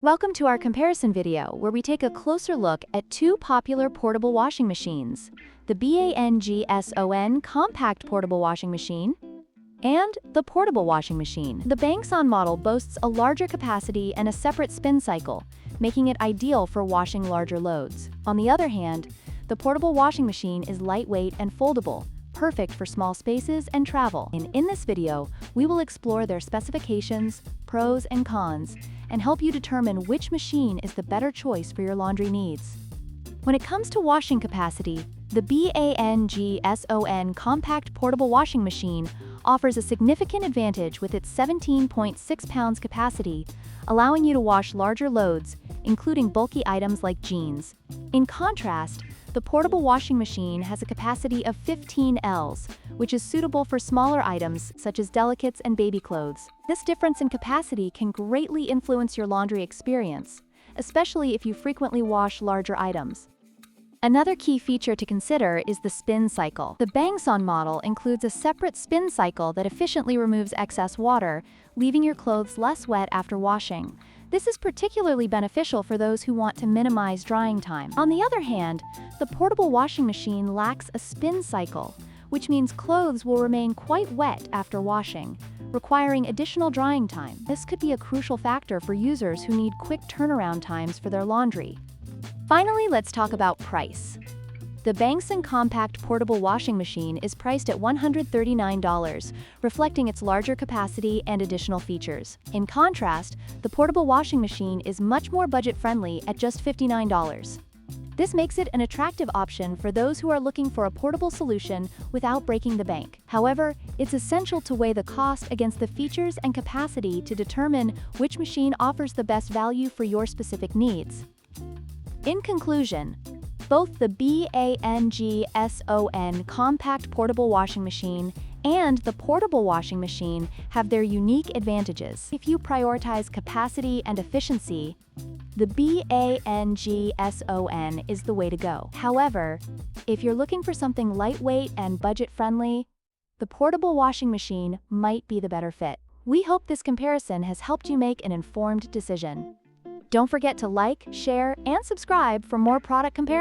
Welcome to our comparison video where we take a closer look at two popular portable washing machines, the BANGSON Compact Portable Washing Machine and the Portable Washing Machine. The BANGSON model boasts a larger capacity and a separate spin cycle, making it ideal for washing larger loads. On the other hand, the Portable Washing Machine is lightweight and foldable, perfect for small spaces and travel. In this video, we will explore their specifications, pros and cons, and help you determine which machine is the better choice for your laundry needs. When it comes to washing capacity, the BANGSON Compact Portable Washing Machine offers a significant advantage with its 17.6 pounds capacity, allowing you to wash larger loads, including bulky items like jeans. In contrast, the portable washing machine has a capacity of 15 Ls, which is suitable for smaller items such as delicates and baby clothes. This difference in capacity can greatly influence your laundry experience, especially if you frequently wash larger items. Another key feature to consider is the spin cycle. The BANGSON model includes a separate spin cycle that efficiently removes excess water, leaving your clothes less wet after washing. This is particularly beneficial for those who want to minimize drying time. On the other hand, the portable washing machine lacks a spin cycle, which means clothes will remain quite wet after washing, requiring additional drying time. This could be a crucial factor for users who need quick turnaround times for their laundry. Finally, let's talk about price. The BANGSON Compact Portable Washing Machine is priced at $139, reflecting its larger capacity and additional features. In contrast, the portable washing machine is much more budget-friendly at just $59. This makes it an attractive option for those who are looking for a portable solution without breaking the bank. However, it's essential to weigh the cost against the features and capacity to determine which machine offers the best value for your specific needs. In conclusion, both the BANGSON Compact Portable Washing Machine and the Portable Washing Machine have their unique advantages. If you prioritize capacity and efficiency, the BANGSON is the way to go. However, if you're looking for something lightweight and budget-friendly, the Portable Washing Machine might be the better fit. We hope this comparison has helped you make an informed decision. Don't forget to like, share, and subscribe for more product comparisons.